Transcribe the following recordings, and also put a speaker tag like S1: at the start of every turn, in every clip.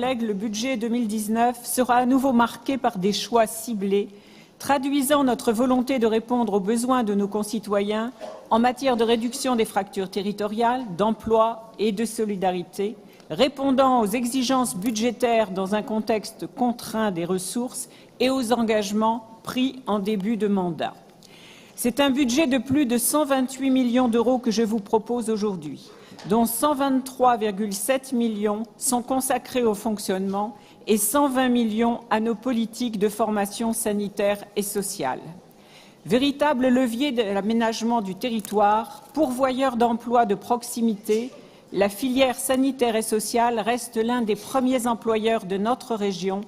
S1: Le budget 2019 sera à nouveau marqué par des choix ciblés, traduisant notre volonté de répondre aux besoins de nos concitoyens en matière de réduction des fractures territoriales, d'emploi et de solidarité, répondant aux exigences budgétaires dans un contexte contraint des ressources et aux engagements pris en début de mandat. C'est un budget de plus de 128 millions d'euros que je vous propose aujourd'hui, dont 123,7 millions sont consacrés au fonctionnement et 120 millions à nos politiques de formation sanitaire et sociale. Véritable levier de l'aménagement du territoire, pourvoyeur d'emplois de proximité, la filière sanitaire et sociale reste l'un des premiers employeurs de notre région,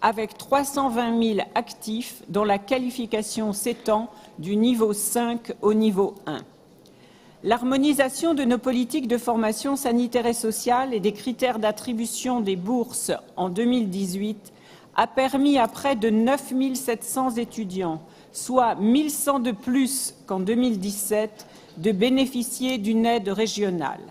S1: avec 320 000 actifs dont la qualification s'étend du niveau 5 au niveau 1. L'harmonisation de nos politiques de formation sanitaire et sociale et des critères d'attribution des bourses en 2018 a permis à près de 9 700 étudiants, soit 1 100 de plus qu'en 2017, de bénéficier d'une aide régionale.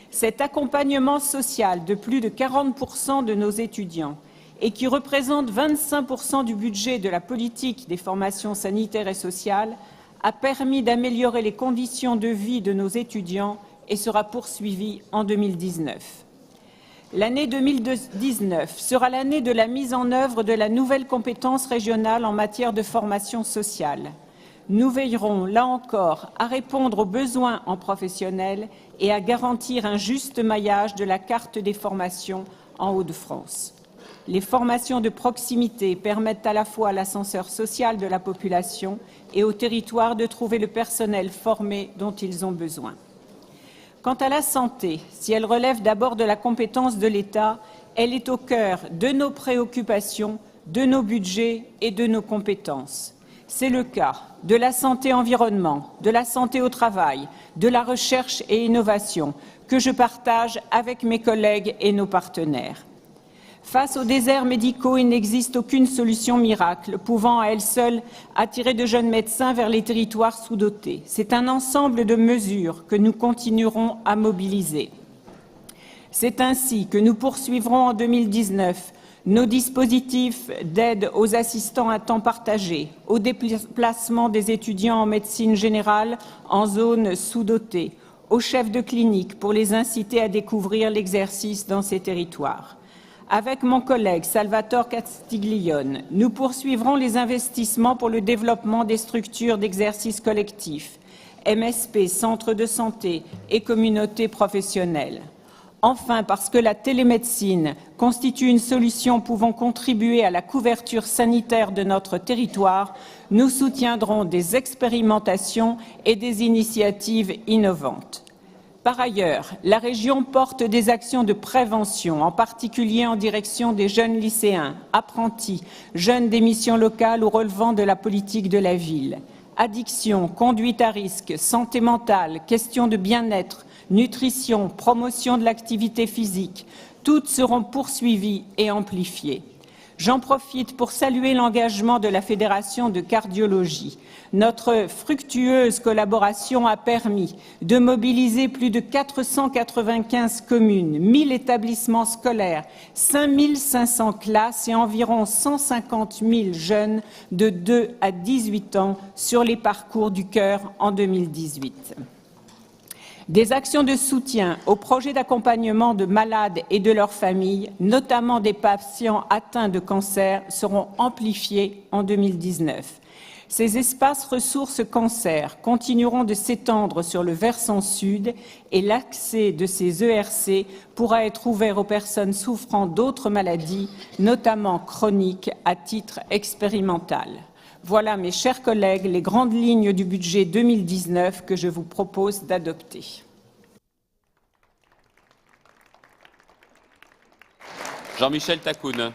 S1: Cet accompagnement social de plus de 40% de nos étudiants et qui représente 25% du budget de la politique des formations sanitaires et sociales a permis d'améliorer les conditions de vie de nos étudiants et sera poursuivi en 2019. L'année 2019 sera l'année de la mise en œuvre de la nouvelle compétence régionale en matière de formation sociale. Nous veillerons, là encore, à répondre aux besoins en professionnels et à garantir un juste maillage de la carte des formations en Hauts-de-France. Les formations de proximité permettent à la fois à l'ascenseur social de la population et au territoire de trouver le personnel formé dont ils ont besoin. Quant à la santé, si elle relève d'abord de la compétence de l'État, elle est au cœur de nos préoccupations, de nos budgets et de nos compétences. C'est le cas de la santé-environnement, de la santé au travail, de la recherche et innovation, que je partage avec mes collègues et nos partenaires. Face aux déserts médicaux, il n'existe aucune solution miracle pouvant à elle seule attirer de jeunes médecins vers les territoires sous-dotés. C'est un ensemble de mesures que nous continuerons à mobiliser. C'est ainsi que nous poursuivrons en 2019 nos dispositifs d'aide aux assistants à temps partagé, au déplacement des étudiants en médecine générale en zone sous-dotée, aux chefs de clinique pour les inciter à découvrir l'exercice dans ces territoires. Avec mon collègue Salvatore Castiglione, nous poursuivrons les investissements pour le développement des structures d'exercice collectif, MSP, centres de santé et communautés professionnelles. Enfin, parce que la télémédecine constitue une solution pouvant contribuer à la couverture sanitaire de notre territoire, nous soutiendrons des expérimentations et des initiatives innovantes. Par ailleurs, la région porte des actions de prévention, en particulier en direction des jeunes lycéens, apprentis, jeunes des missions locales ou relevant de la politique de la ville. Addiction, conduite à risque, santé mentale, questions de bien-être, nutrition, promotion de l'activité physique, toutes seront poursuivies et amplifiées. J'en profite pour saluer l'engagement de la Fédération de cardiologie. Notre fructueuse collaboration a permis de mobiliser plus de 495 communes, 1000 établissements scolaires, 5500 classes et environ 150 000 jeunes de 2 à 18 ans sur les parcours du cœur en 2018. Des actions de soutien aux projets d'accompagnement de malades et de leurs familles, notamment des patients atteints de cancer, seront amplifiées en 2019. Ces espaces ressources cancer continueront de s'étendre sur le versant sud et l'accès de ces ERC pourra être ouvert aux personnes souffrant d'autres maladies, notamment chroniques, à titre expérimental. Voilà, mes chers collègues, les grandes lignes du budget 2019 que je vous propose d'adopter.
S2: Jean-Michel Taccoune.